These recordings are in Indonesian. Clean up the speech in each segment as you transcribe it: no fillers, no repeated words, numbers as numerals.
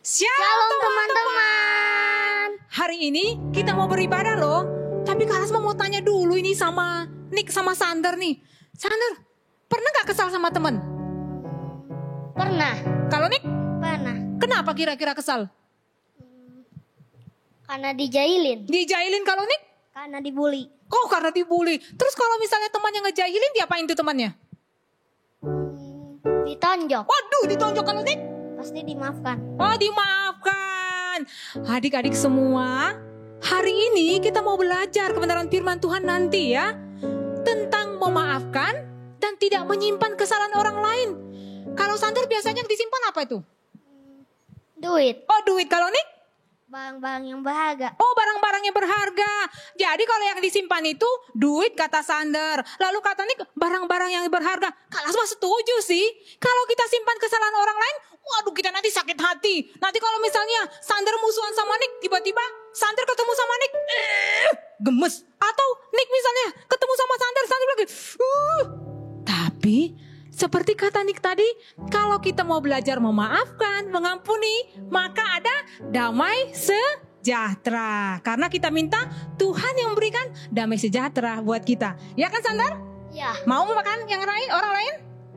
Shalom teman-teman. Hari ini kita mau beribadah loh. Tapi Kak Asma mau tanya dulu ini sama Nick sama Sander nih. Sander, pernah gak kesal sama temen? Pernah. Kalau Nick? Pernah. Kenapa kira-kira kesal? Karena dijailin. Dijailin. Kalau Nick? Karena dibully. Oh, karena dibully. Terus kalau misalnya temannya ngejailin, diapain tuh temannya? Ditonjok. Waduh, ditonjok. Kalau Nick? Pasti dimaafkan. Oh, dimaafkan. Adik-adik semua, hari ini kita mau belajar kebenaran firman Tuhan nanti ya. Tentang memaafkan dan tidak menyimpan kesalahan orang lain. Kalau Sander biasanya disimpan apa itu? Duit. Oh, duit. Kalau Nick? Barang-barang yang berharga. Oh, barang-barang yang berharga. Jadi kalau yang disimpan itu duit kata Sander. Lalu kata Nick barang-barang yang berharga. Kak Asma setuju sih. Kalau kita simpan kesalahan orang lain, waduh kita nanti sakit hati. Nanti kalau misalnya Sander musuhan sama Nick, tiba-tiba Sander ketemu sama Nick, gemes. Atau Nick misalnya ketemu sama Sander lagi, Tapi seperti kata Nick tadi, kalau kita mau belajar memaafkan, mengampuni, maka ada damai sejahtera. Karena kita minta Tuhan yang memberikan damai sejahtera buat kita. Ya kan Sander? Ya. Mau makan yang lain, orang lain?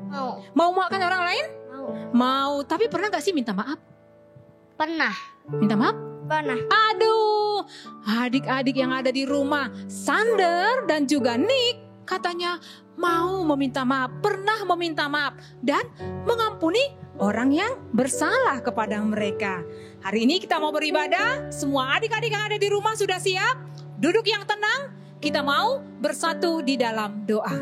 Mau. Mau makan orang lain? Mau. Mau. Tapi pernah gak sih minta maaf? Pernah. Minta maaf? Pernah. Aduh, adik-adik yang ada di rumah, Sander dan juga Nick katanya mau meminta maaf, pernah meminta maaf dan mengampuni orang yang bersalah kepada mereka. Hari ini kita mau beribadah, semua adik-adik yang ada di rumah sudah siap? Duduk yang tenang, kita mau bersatu di dalam doa.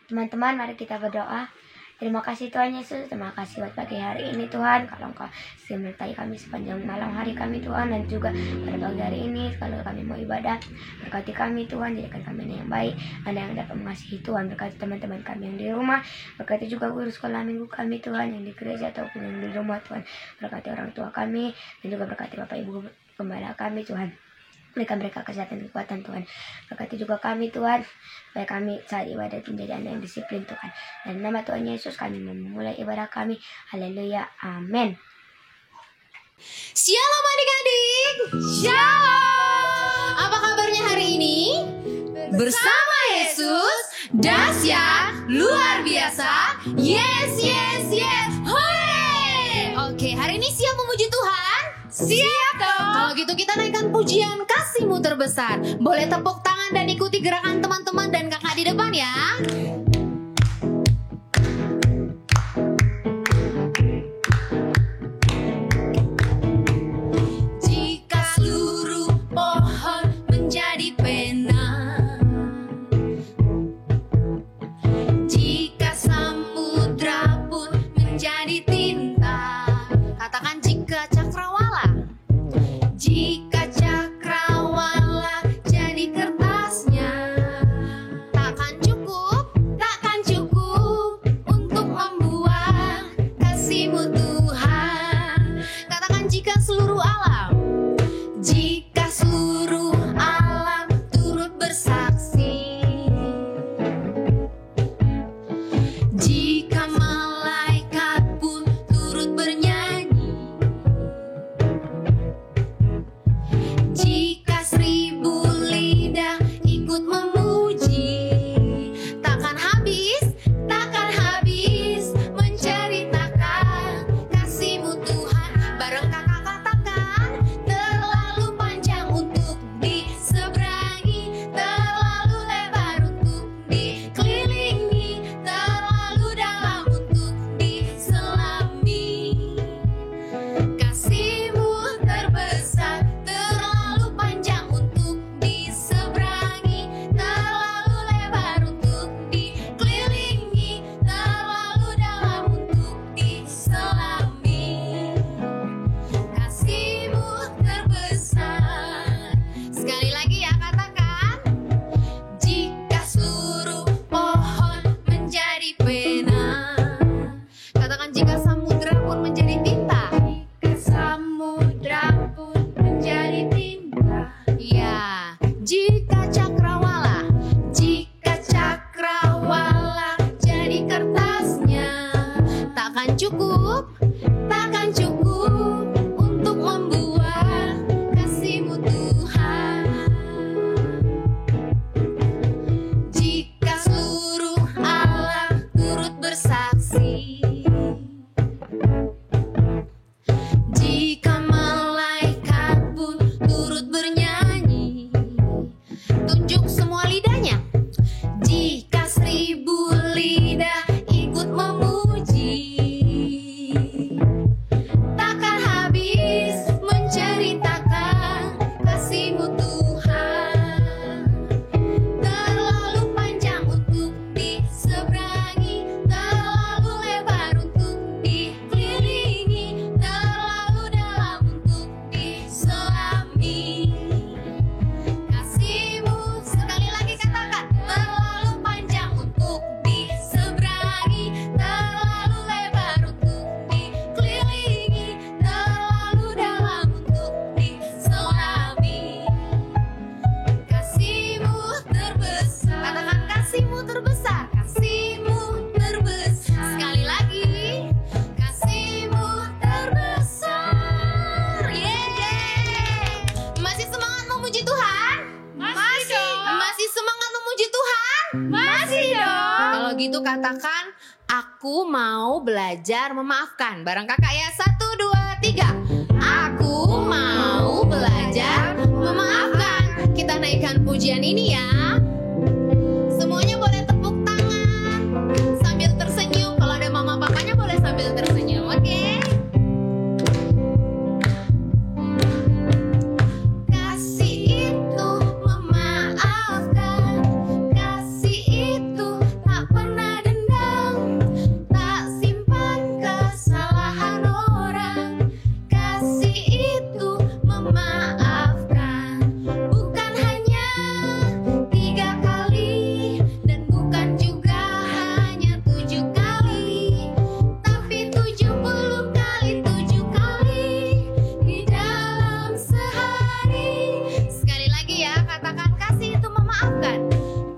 Teman-teman, mari kita berdoa. Terima kasih Tuhan Yesus, terima kasih buat pagi hari ini Tuhan. Kalau Engkau menyertai kami sepanjang malam hari kami Tuhan, dan juga pada pagi hari ini kalau kami mau ibadah, berkati kami Tuhan, jadikan kami yang baik, Anda yang dapat mengasihi Tuhan. Berkati teman-teman kami yang di rumah, berkati juga guru sekolah minggu kami Tuhan, yang di gereja ataupun yang di rumah Tuhan. Berkati orang tua kami, dan juga berkati Bapak Ibu Gembala kami Tuhan. Berikan mereka kesehatan dan kekuatan Tuhan. Berkati juga kami Tuhan, supaya kami saat ibadah menjadi anak yang disiplin Tuhan. Dan nama Tuhan Yesus kami memulai ibadah kami. Haleluya, amin. Shalom adik-adik. Shalom. Apa kabarnya hari ini? Bersama Yesus, dahsyat, luar biasa. Yes, yes, yes. Hore. Oke, hari ini siap memuji Tuhan? Siap dong. Kalau gitu kita naikkan pujian kasih-Mu terbesar. Boleh tepuk tangan dan ikuti gerakan teman-teman dan kakak di depan ya. Jika seluruh pohon menjadi pena, jika samudra pun menjadi tinta, katakan jika cakrawala. Jika cakrawala jadi kertasnya, takkan cukup untuk membuang kasih-Mu Tuhan. Katakan jika seluruh alam turut bersaksi, jika malaikat pun turut bernyanyi, jika 1000 lidah ikut memuji, takkan habis menceritakan kasih-Mu Tuhan. Bareng kakak katakan, terlalu panjang untuk diseberangi, terlalu lebar untuk dikelilingi, terlalu dalam untuk diselami. Kasih-Mu terbesar, terlalu panjang untuk diseberangi, terlalu lebar untuk dikelilingi, terlalu dalam untuk diselami. Kasih-Mu terbesar. Sekali lagi ya, katakan. Jika seluruh pohon menjadi pena, katakan jika samudra pun menjadi tinta. Jika samudra pun menjadi tinta. Ya, jika cakrawala jadi kertasnya, takkan cukup untuk membuat kasih-Mu Tuhan. Jika seluruh alam turut bersaksi, jika malaikat pun turut bernyanyi, tunjuk semua lidahnya. Jika 1000 lidah ikut memuji, takkan habis menceritakan kasih-Mu Tuhan. Terlalu panjang untuk diseberangi, terlalu lebar untuk dikelilingi, terlalu dalam untuk diselami. Kasih-Mu, sekali lagi katakan, terlalu panjang untuk diseberangi, terlalu lebar untuk dikelilingi, terlalu dalam untuk diselami. Kasih-Mu terbesar, katakan kasih-Mu terbesar, kasih-Mu terbesar. Sekali lagi, kasih-Mu terbesar. Yeay. Masih semangat memuji Tuhan? Masih semangat memuji Tuhan? Masih dong. Kalau gitu katakan, aku mau belajar memaafkan. Bareng kakak ya, 1, 2, 3. Aku mau belajar memaafkan. Kita naikkan pujian ini ya. Semuanya boleh tepuk tangan sambil tersenyum. Kalau ada mama papanya boleh sambil tersenyum, oke? Kasih itu memaafkan, kasih itu tak pernah dendam, tak simpan kesalahan orang. Kasih itu memaafkan, bukan hanya 3 kali dan bukan juga hanya 7 kali, tapi 70 kali 7 kali di dalam sehari. Sekali lagi ya, katakan kasih itu memaafkan.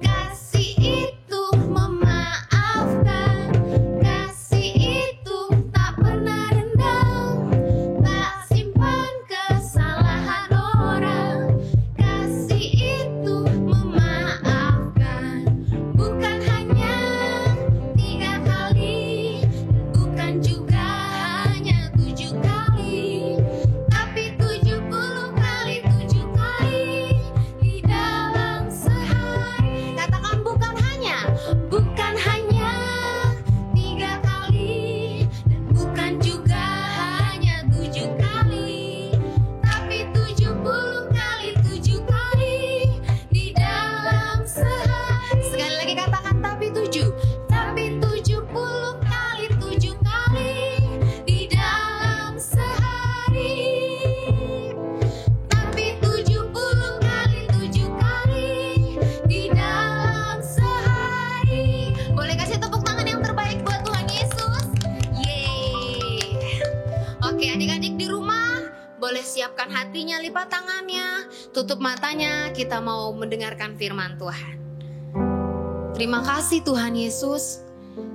Kasih itu memaafkan, kasih itu tak pernah dendam, tak simpan kesalahan orang. Kasih itu memaafkan, bukan hanya 3 kali, bukan juga hanya 7 kali, tapi 70 kali 7 kali di dalam sehari. Katakan bukan hanya 3 kali dan bukan juga hanya 7 kali, tapi 70 kali 7 kali di dalam sehari. Sekali lagi katakan, tapi 70 kali 7 kali di dalam sehari, tapi 70 kali 7 kali di dalam sehari. Boleh kasih tepuk tangan yang terbaik buat Tuhan Yesus. Yeay. Oke, adik-adik di rumah boleh siapkan hatinya, lipat tangannya, tutup matanya. Kita mau mendengarkan firman Tuhan. Terima kasih Tuhan Yesus.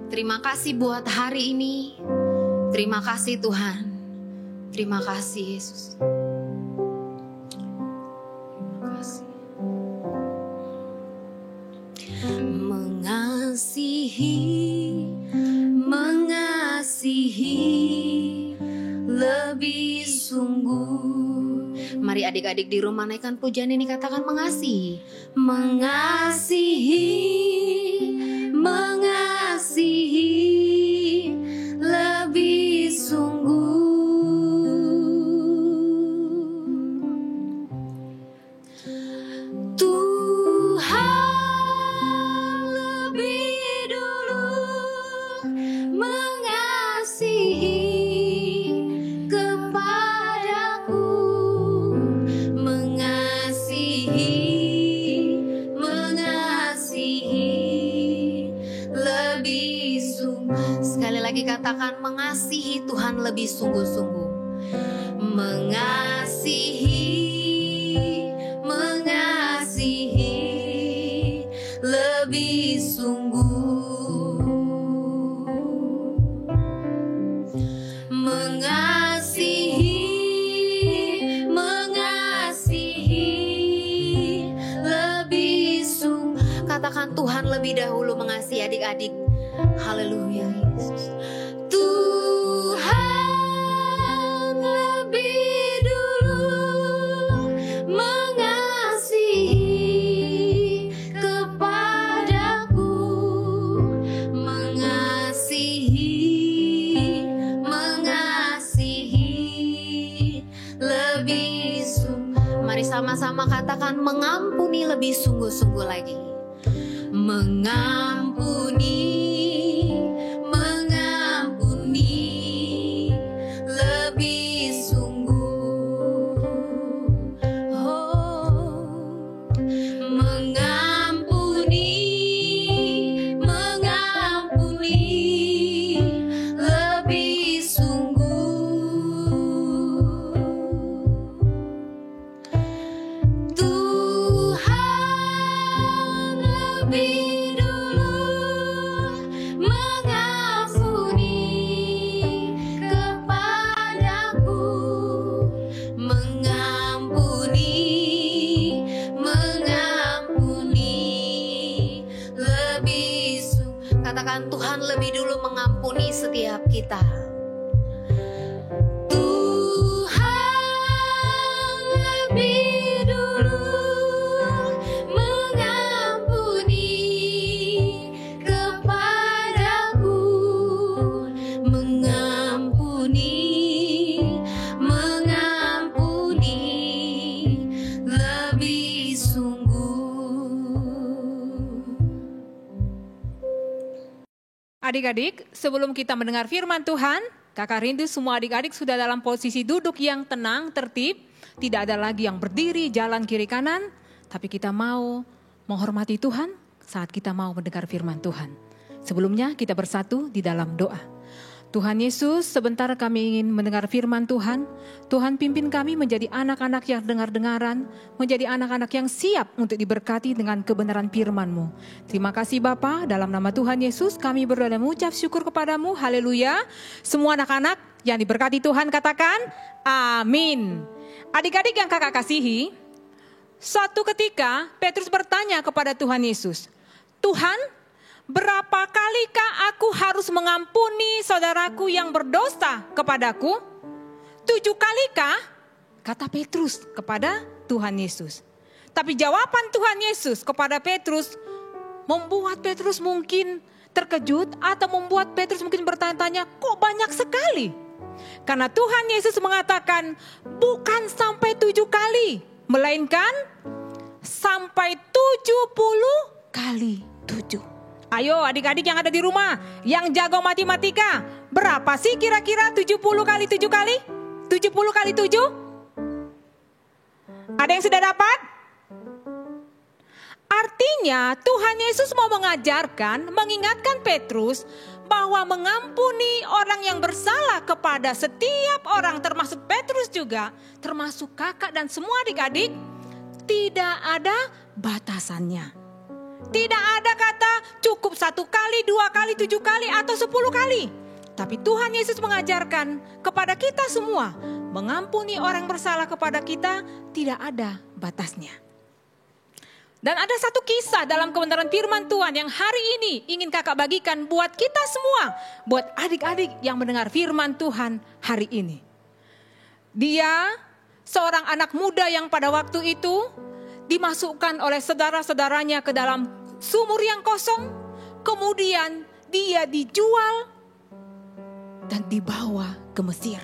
Terima kasih buat hari ini. Terima kasih Tuhan. Terima kasih Yesus. Terima kasih. Mengasihi lebih sungguh. Mari adik-adik di rumah naikkan pujian ini, katakan mengasihi. Mengasihi lebih sungguh. Tuhan lebih dulu mengasihi kepadaku, mengasihi lebih sungguh. Sekali lagi katakan, mengasihi Tuhan lebih sungguh-sungguh. Mengasihi lebih sungguh. terlebih dahulu mengasihi adik-adik. Haleluya Yesus. Tuhan lebih dulu mengasihi kepadaku, mengasihi lebih sungguh. Mari sama-sama katakan mengampuni lebih sungguh-sungguh lagi. Mengampuni lebih sungguh. Oh, mengampuni lebih sungguh. Tuhan lebih dulu mengampuni kepadaku, mengampuni lebih sungguh. Katakan Tuhan lebih dulu mengampuni setiap kita. Tuhan lebih dulu mengampuni kepadaku, mengampuni lebih sungguh. Adik-adik, sebelum kita mendengar firman Tuhan, Kakak rindu semua adik-adik sudah dalam posisi duduk yang tenang, tertib. Tidak ada lagi yang berdiri, jalan kiri kanan. Tapi kita mau menghormati Tuhan saat kita mau mendengar firman Tuhan. Sebelumnya kita bersatu di dalam doa. Tuhan Yesus, sebentar kami ingin mendengar firman Tuhan. Tuhan pimpin kami menjadi anak-anak yang dengar-dengaran, menjadi anak-anak yang siap untuk diberkati dengan kebenaran firman-Mu. Terima kasih Bapa, dalam nama Tuhan Yesus kami berdoa dan mengucap syukur kepadamu. Haleluya. Semua anak-anak yang diberkati Tuhan katakan amin. Adik-adik yang kakak kasihi, suatu ketika Petrus bertanya kepada Tuhan Yesus, Tuhan, berapa kalikah aku harus mengampuni saudaraku yang berdosa kepadaku? 7 kalikah? Kata Petrus kepada Tuhan Yesus. Tapi jawaban Tuhan Yesus kepada Petrus membuat Petrus mungkin terkejut atau membuat Petrus mungkin bertanya-tanya, kok banyak sekali? Karena Tuhan Yesus mengatakan bukan sampai 7 kali, melainkan sampai 70 kali 7. Ayo adik-adik yang ada di rumah, yang jago matematika, berapa sih kira-kira 70 kali 7 kali? 70 kali 7? Ada yang sudah dapat? Artinya Tuhan Yesus mau mengajarkan, mengingatkan Petrus bahwa mengampuni orang yang bersalah kepada setiap orang, termasuk Petrus juga, termasuk kakak dan semua adik-adik, tidak ada batasannya. Tidak ada kata cukup 1 kali, 2 kali, 7 kali atau 10 kali. Tapi Tuhan Yesus mengajarkan kepada kita semua, mengampuni orang bersalah kepada kita tidak ada batasnya. Dan ada satu kisah dalam kebenaran firman Tuhan yang hari ini ingin kakak bagikan buat kita semua, buat adik-adik yang mendengar firman Tuhan hari ini. Dia seorang anak muda yang pada waktu itu dimasukkan oleh saudara-saudaranya ke dalam sumur yang kosong. Kemudian dia dijual dan dibawa ke Mesir.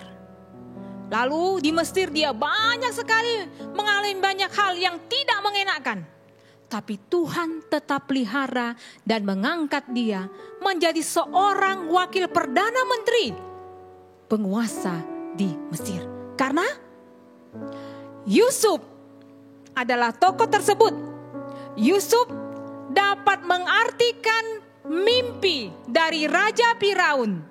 Lalu di Mesir dia banyak sekali mengalami banyak hal yang tidak mengenakan. Tapi Tuhan tetap pelihara dan mengangkat dia menjadi seorang wakil perdana menteri, penguasa di Mesir. Karena Yusuf adalah tokoh tersebut. Yusuf dapat mengartikan mimpi dari Raja Firaun.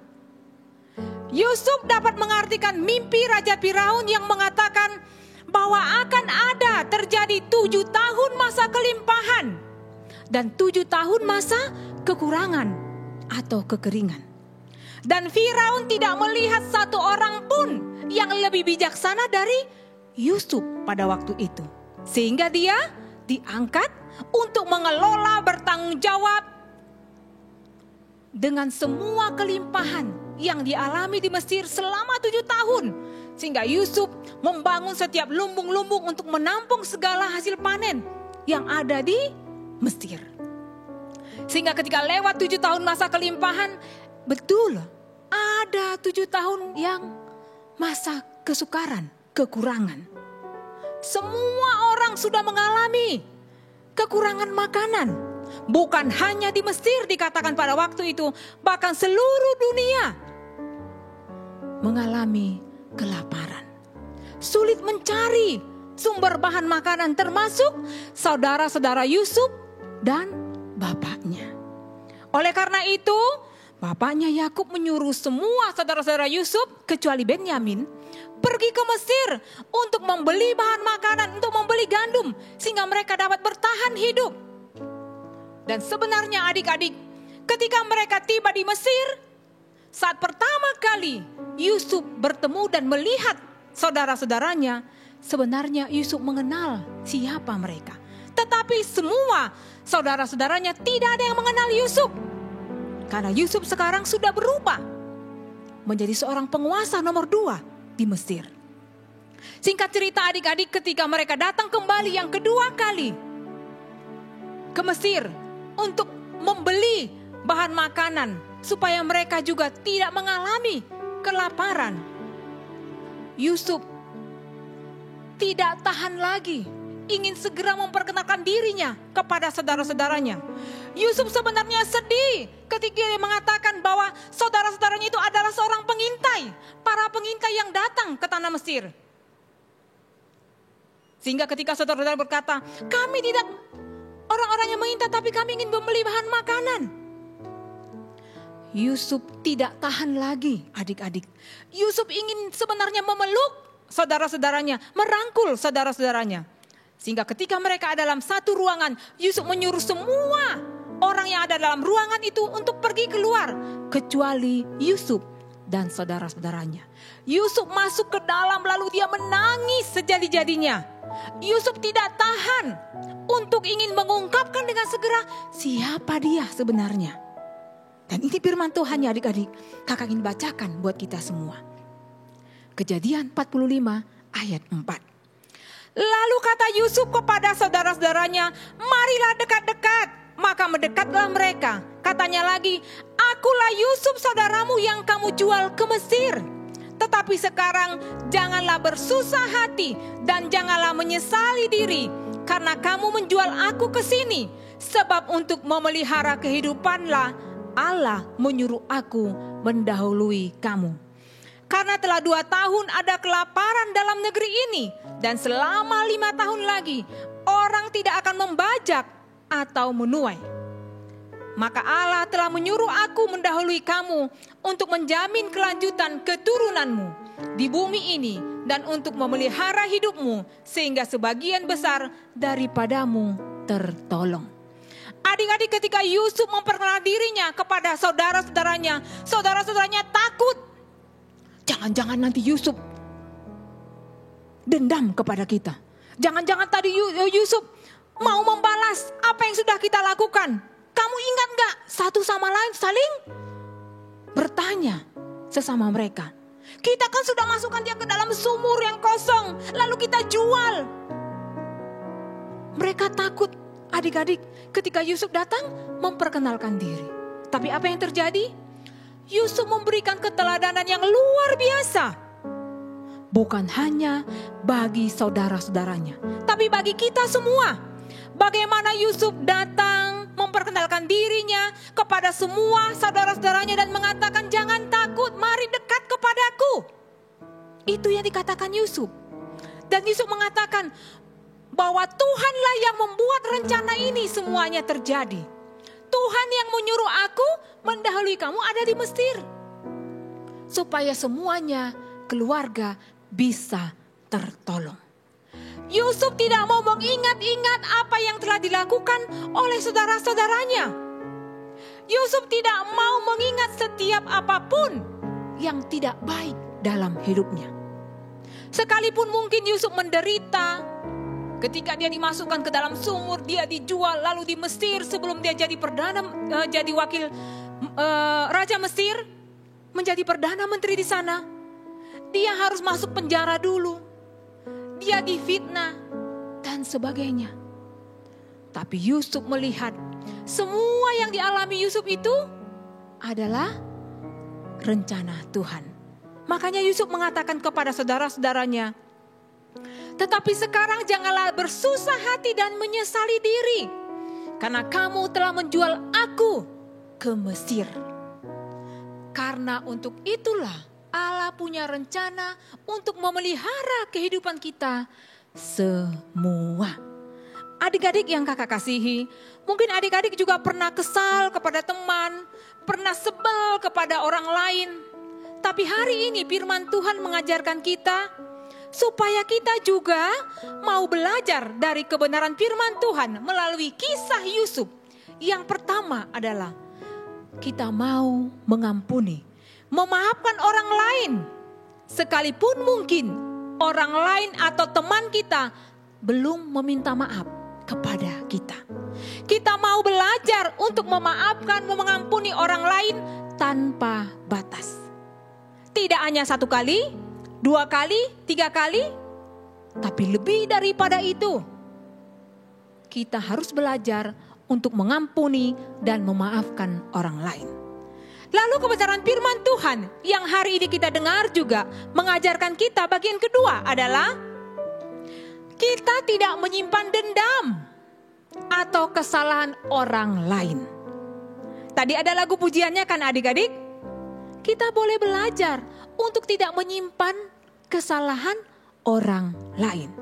Yusuf dapat mengartikan mimpi Raja Firaun yang mengatakan bahwa akan ada terjadi 7 tahun masa kelimpahan dan 7 tahun masa kekurangan atau kekeringan. Dan Firaun tidak melihat satu orang pun yang lebih bijaksana dari Yusuf pada waktu itu. Sehingga dia diangkat untuk mengelola, bertanggung jawab dengan semua kelimpahan yang dialami di Mesir selama 7 tahun. Sehingga Yusuf membangun setiap lumbung-lumbung untuk menampung segala hasil panen yang ada di Mesir. Sehingga ketika lewat 7 tahun masa kelimpahan, betul ada 7 tahun yang masa kesukaran, kekurangan. Semua orang sudah mengalami kekurangan makanan. Bukan hanya di Mesir dikatakan pada waktu itu, bahkan seluruh dunia mengalami kelaparan. Sulit mencari sumber bahan makanan, termasuk saudara-saudara Yusuf dan bapaknya. Oleh karena itu, bapaknya Yakub menyuruh semua saudara-saudara Yusuf kecuali Benyamin pergi ke Mesir untuk membeli bahan makanan, untuk membeli gandum sehingga mereka dapat bertahan hidup. Dan sebenarnya adik-adik, ketika mereka tiba di Mesir, saat pertama kali Yusuf bertemu dan melihat saudara-saudaranya, sebenarnya Yusuf mengenal siapa mereka. Tetapi semua saudara-saudaranya tidak ada yang mengenal Yusuf. Karena Yusuf sekarang sudah berubah menjadi seorang penguasa nomor 2 di Mesir. Singkat cerita adik-adik, ketika mereka datang kembali yang kedua kali ke Mesir untuk membeli bahan makanan supaya mereka juga tidak mengalami kelaparan, Yusuf tidak tahan lagi, ingin segera memperkenalkan dirinya kepada saudara-saudaranya. Yusuf sebenarnya sedih ketika dia mengatakan bahwa saudara-saudaranya itu adalah seorang pengintai, para pengintai yang datang ke tanah Mesir. Sehingga ketika saudara-saudara berkata, kami tidak orang-orang yang mengintai, tapi kami ingin membeli bahan makanan. Yusuf tidak tahan lagi adik-adik. Yusuf ingin sebenarnya memeluk saudara-saudaranya, merangkul saudara-saudaranya. Sehingga ketika mereka ada dalam satu ruangan, Yusuf menyuruh semua orang yang ada dalam ruangan itu untuk pergi keluar, kecuali Yusuf dan saudara-saudaranya. Yusuf masuk ke dalam lalu dia menangis sejadi-jadinya. Yusuf tidak tahan untuk ingin mengungkapkan dengan segera siapa dia sebenarnya. Dan ini firman Tuhan ya adik-adik, kakak ingin bacakan buat kita semua. Kejadian 45 ayat 4. Lalu kata Yusuf kepada saudara-saudaranya, marilah dekat-dekat. Maka mendekatlah mereka. Katanya lagi, akulah Yusuf saudaramu yang kamu jual ke Mesir. Tetapi sekarang janganlah bersusah hati dan janganlah menyesali diri karena kamu menjual aku ke sini. Sebab untuk memelihara kehidupanlah Allah menyuruh aku mendahului kamu. Karena telah 2 tahun ada kelaparan dalam negeri ini. Dan selama 5 tahun lagi orang tidak akan membajak atau menuai. Maka Allah telah menyuruh aku mendahului kamu untuk menjamin kelanjutan keturunanmu di bumi ini. Dan untuk memelihara hidupmu sehingga sebagian besar daripadamu tertolong. Adik-adik, ketika Yusuf memperkenalkan dirinya kepada saudara-saudaranya, saudara-saudaranya takut. Jangan-jangan nanti Yusuf dendam kepada kita. Jangan-jangan tadi Yusuf mau membalas apa yang sudah kita lakukan. Kamu ingat gak? Satu sama lain saling bertanya sesama mereka. Kita kan sudah masukkan dia ke dalam sumur yang kosong, lalu kita jual. Mereka takut adik-adik ketika Yusuf datang memperkenalkan diri. Tapi apa yang terjadi? Yusuf memberikan keteladanan yang luar biasa. Bukan hanya bagi saudara-saudaranya, tapi bagi kita semua. Bagaimana Yusuf datang memperkenalkan dirinya kepada semua saudara-saudaranya dan mengatakan, jangan takut, mari dekat kepadaku. Itu yang dikatakan Yusuf. Dan Yusuf mengatakan bahwa Tuhanlah yang membuat rencana ini semuanya terjadi. Tuhan yang menyuruh aku mendahului kamu ada di Mesir. Supaya semuanya keluarga bisa tertolong. Yusuf tidak mau mengingat-ingat apa yang telah dilakukan oleh saudara-saudaranya. Yusuf tidak mau mengingat setiap apapun yang tidak baik dalam hidupnya. Sekalipun mungkin Yusuf menderita, ketika dia dimasukkan ke dalam sumur, dia dijual lalu di Mesir sebelum dia jadi jadi wakil Raja Mesir menjadi perdana menteri di sana. Dia harus masuk penjara dulu. Dia difitnah dan sebagainya. Tapi Yusuf melihat semua yang dialami Yusuf itu adalah rencana Tuhan. Makanya Yusuf mengatakan kepada saudara-saudaranya, tetapi sekarang janganlah bersusah hati dan menyesali diri, karena kamu telah menjual aku ke Mesir. Karena untuk itulah Allah punya rencana untuk memelihara kehidupan kita semua. Adik-adik yang kakak kasihi, mungkin adik-adik juga pernah kesal kepada teman, pernah sebel kepada orang lain. Tapi hari ini firman Tuhan mengajarkan kita supaya kita juga mau belajar dari kebenaran firman Tuhan melalui kisah Yusuf. Yang pertama adalah kita mau mengampuni, memaafkan orang lain. Sekalipun mungkin orang lain atau teman kita belum meminta maaf kepada kita. Kita mau belajar untuk memaafkan, mengampuni orang lain tanpa batas. Tidak hanya 1 kali, 2 kali, 3 kali, tapi lebih daripada itu. Kita harus belajar untuk mengampuni dan memaafkan orang lain. Lalu kebenaran firman Tuhan yang hari ini kita dengar juga mengajarkan kita bagian kedua adalah kita tidak menyimpan dendam atau kesalahan orang lain. Tadi ada lagu pujiannya kan adik-adik? Kita boleh belajar untuk tidak menyimpan kesalahan orang lain.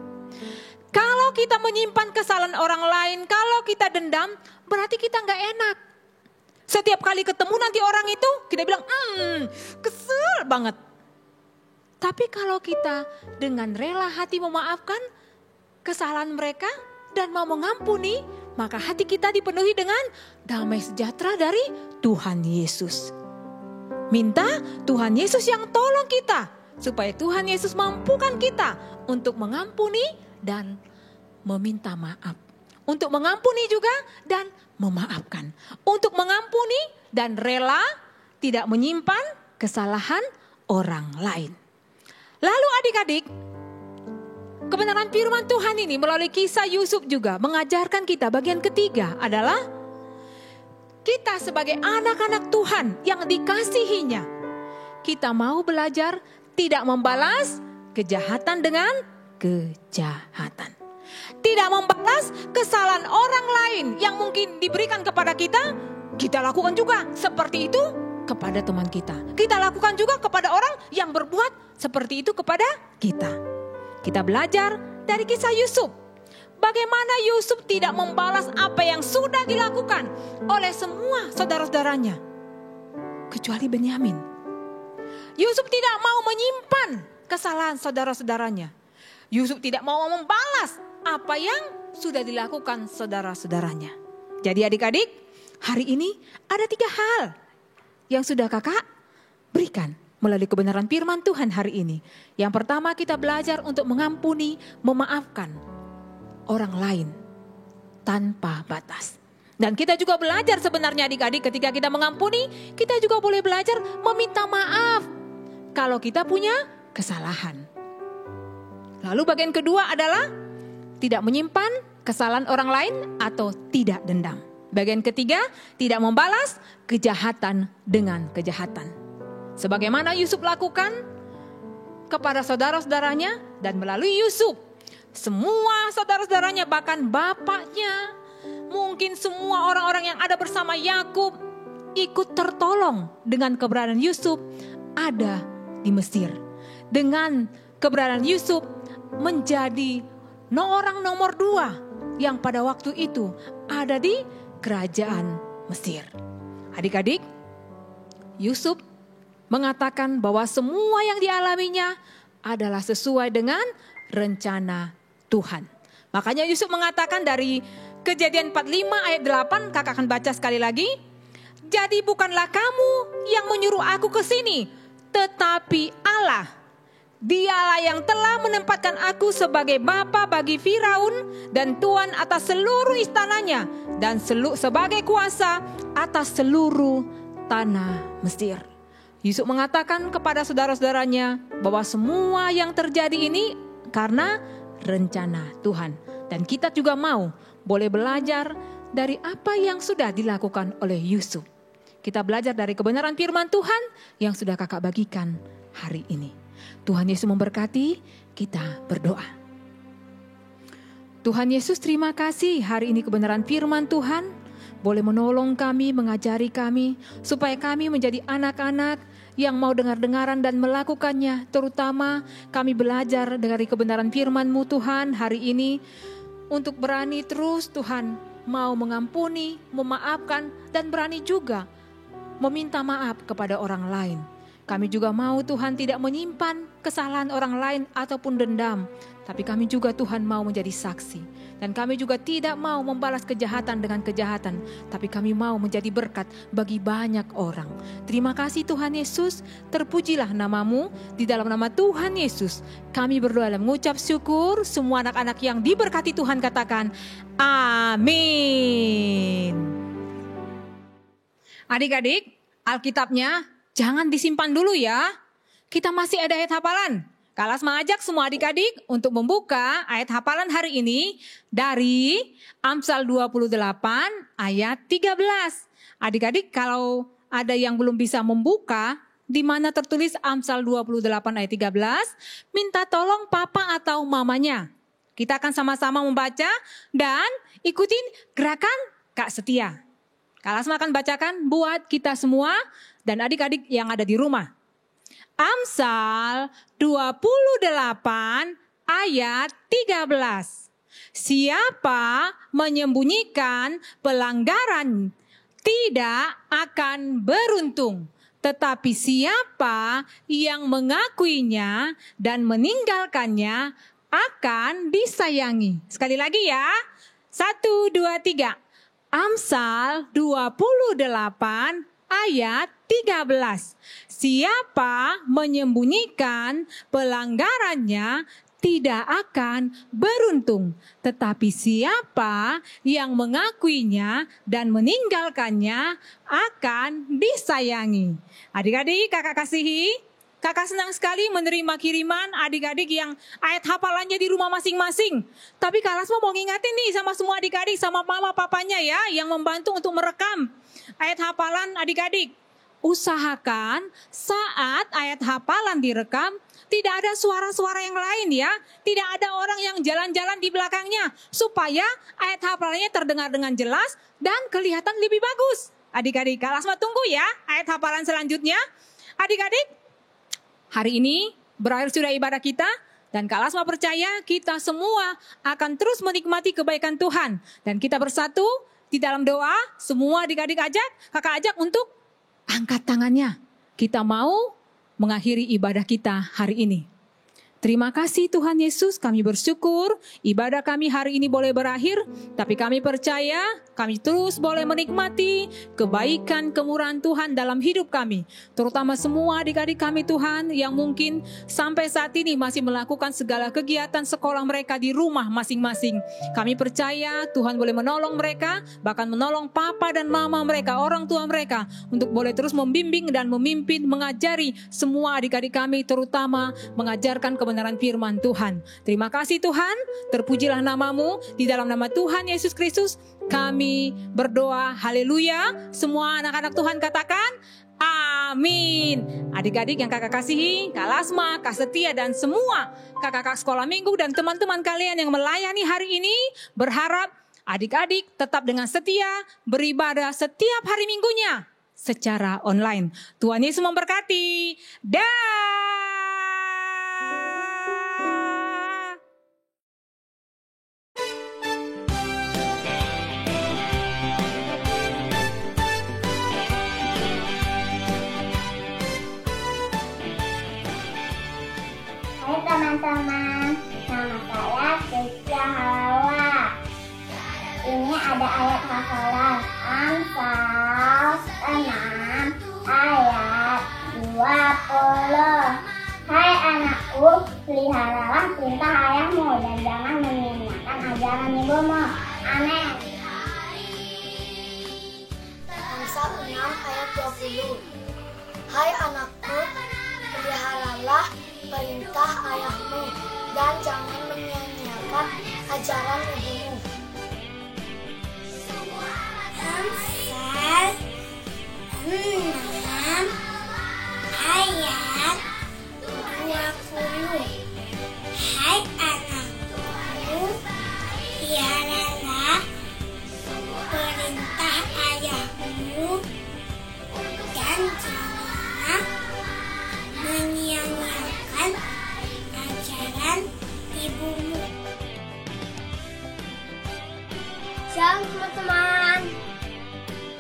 Kalau kita menyimpan kesalahan orang lain, kalau kita dendam, berarti kita gak enak. Setiap kali ketemu nanti orang itu, kita bilang, kesel banget. Tapi kalau kita dengan rela hati memaafkan kesalahan mereka dan mau mengampuni, maka hati kita dipenuhi dengan damai sejahtera dari Tuhan Yesus. Minta Tuhan Yesus yang tolong kita, supaya Tuhan Yesus mampukan kita untuk mengampuni dan meminta maaf. Untuk mengampuni juga dan memaafkan. Untuk mengampuni dan rela tidak menyimpan kesalahan orang lain. Lalu adik-adik, kebenaran firman Tuhan ini melalui kisah Yusuf juga mengajarkan kita bagian ketiga adalah kita sebagai anak-anak Tuhan yang dikasihinya. Kita mau belajar tidak membalas kejahatan dengan kejahatan. Tidak membalas kesalahan orang lain yang mungkin diberikan kepada kita, kita lakukan juga seperti itu kepada teman kita. Kita lakukan juga kepada orang yang berbuat seperti itu kepada kita. Kita belajar dari kisah Yusuf. Bagaimana Yusuf tidak membalas apa yang sudah dilakukan oleh semua saudara-saudaranya. Kecuali Benyamin. Yusuf tidak mau menyimpan kesalahan saudara-saudaranya. Yusuf tidak mau membalas apa yang sudah dilakukan saudara-saudaranya. Jadi adik-adik, hari ini ada 3 hal yang sudah kakak berikan melalui kebenaran firman Tuhan hari ini. Yang pertama, kita belajar untuk mengampuni, memaafkan orang lain tanpa batas. Dan kita juga belajar sebenarnya adik-adik, ketika kita mengampuni, kita juga boleh belajar meminta maaf kalau kita punya kesalahan. Lalu bagian kedua adalah tidak menyimpan kesalahan orang lain atau tidak dendam. Bagian ketiga, tidak membalas kejahatan dengan kejahatan. Sebagaimana Yusuf lakukan kepada saudara-saudaranya dan melalui Yusuf, semua saudara-saudaranya bahkan bapaknya, mungkin semua orang-orang yang ada bersama Yakub ikut tertolong dengan keberadaan Yusuf ada di Mesir. Dengan keberadaan Yusuf menjadi orang nomor 2 yang pada waktu itu ada di kerajaan Mesir. Adik-adik, Yusuf mengatakan bahwa semua yang dialaminya adalah sesuai dengan rencana Tuhan. Makanya Yusuf mengatakan dari Kejadian 45 ayat 8, kakak akan baca sekali lagi. Jadi bukanlah kamu yang menyuruh aku ke sini, tetapi Allah. Dialah yang telah menempatkan aku sebagai bapa bagi Firaun dan tuan atas seluruh istananya dan sebagai kuasa atas seluruh tanah Mesir. Yusuf mengatakan kepada saudara-saudaranya bahwa semua yang terjadi ini karena rencana Tuhan. Dan kita juga boleh belajar dari apa yang sudah dilakukan oleh Yusuf. Kita belajar dari kebenaran firman Tuhan yang sudah kakak bagikan hari ini. Tuhan Yesus memberkati, kita berdoa. Tuhan Yesus, terima kasih hari ini kebenaran firman Tuhan boleh menolong kami, mengajari kami, supaya kami menjadi anak-anak yang mau dengar-dengaran dan melakukannya. Terutama kami belajar dari kebenaran firman-Mu Tuhan hari ini, untuk berani terus Tuhan mau mengampuni, memaafkan, dan berani juga meminta maaf kepada orang lain. Kami juga mau Tuhan tidak menyimpan kesalahan orang lain ataupun dendam. Tapi kami juga Tuhan mau menjadi saksi. Dan kami juga tidak mau membalas kejahatan dengan kejahatan. Tapi kami mau menjadi berkat bagi banyak orang. Terima kasih Tuhan Yesus. Terpujilah nama-Mu. Di dalam nama Tuhan Yesus kami berdoa dan mengucap syukur. Semua anak-anak yang diberkati Tuhan katakan amin. Adik-adik, Alkitabnya jangan disimpan dulu ya. Kita masih ada ayat hafalan. Kalas mengajak semua adik-adik untuk membuka ayat hafalan hari ini dari Amsal 28 ayat 13. Adik-adik kalau ada yang belum bisa membuka, di mana tertulis Amsal 28 ayat 13, minta tolong papa atau mamanya. Kita akan sama-sama membaca dan ikutin gerakan Kak Setia. Kalasma akan bacakan buat kita semua dan adik-adik yang ada di rumah. Amsal 28 ayat 13. Siapa menyembunyikan pelanggaran tidak akan beruntung. Tetapi siapa yang mengakuinya dan meninggalkannya akan disayangi. Sekali lagi ya. 1, 2, 3. Amsal 28 ayat 13. Siapa menyembunyikan pelanggarannya tidak akan beruntung. Tetapi siapa yang mengakuinya dan meninggalkannya akan disayangi. Adik-adik, kakak kasihi, kakak senang sekali menerima kiriman adik-adik yang ayat hafalannya di rumah masing-masing. Tapi Kak Lasma mau ngingatin nih sama semua adik-adik, sama mama papanya ya, yang membantu untuk merekam ayat hafalan adik-adik. Usahakan saat ayat hafalan direkam, tidak ada suara-suara yang lain ya. Tidak ada orang yang jalan-jalan di belakangnya. Supaya ayat hafalannya terdengar dengan jelas dan kelihatan lebih bagus. Adik-adik, Kak Lasma tunggu ya ayat hafalan selanjutnya. Adik-adik, hari ini berakhir sudah ibadah kita. Dan Kak Lasma percaya kita semua akan terus menikmati kebaikan Tuhan. Dan kita bersatu di dalam doa, semua adik-adik kakak ajak untuk angkat tangannya. Kita mau mengakhiri ibadah kita hari ini. Terima kasih Tuhan Yesus, kami bersyukur ibadah kami hari ini boleh berakhir, tapi kami percaya kami terus boleh menikmati kebaikan kemurahan Tuhan dalam hidup kami. Terutama semua adik-adik kami Tuhan yang mungkin sampai saat ini masih melakukan segala kegiatan sekolah mereka di rumah masing-masing. Kami percaya Tuhan boleh menolong mereka, bahkan menolong papa dan mama mereka, orang tua mereka, untuk boleh terus membimbing dan memimpin, mengajari semua adik-adik kami, terutama mengajarkan kebenaran firman Tuhan. Terima kasih Tuhan, terpujilah nama-Mu. Di dalam nama Tuhan Yesus Kristus kami berdoa, haleluya. Semua anak-anak Tuhan katakan amin. Adik-adik yang kakak kasihi, Kak Lasma, Kak Setia, dan semua kakak-kakak sekolah minggu dan teman-teman kalian yang melayani hari ini, berharap adik-adik tetap dengan setia beribadah setiap hari minggunya secara online. Tuhan Yesus memberkati. Dah. Hai teman-teman, nama saya Setia Hawa. Ini ada ayat hafalan Amsal 6 ayat 20. Hai anakku, peliharalah perintah ayahmu dan jangan menyia-nyiakan ajaran ibumu. Amin. Amsal 6 ayat 20. Hai anakku, peliharalah perintah ayahmu dan jangan menyia-nyiakan ajaran ibumu. Amsal 6 ayat 20. Hai anakku, peliharalah perintah ayahmu dan jangan menyia-nyiakan ajaran ibumu. Shalom teman-teman.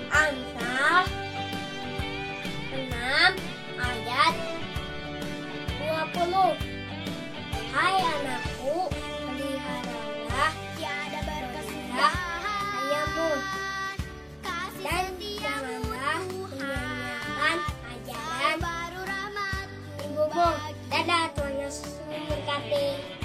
Amsal 6 ayat 20. Hai anakku, peliharalah perintah ayahmu dan janganlah menyia-nyiakan ajaran ibumu. Dadah, Tuhan Yesus memberkati.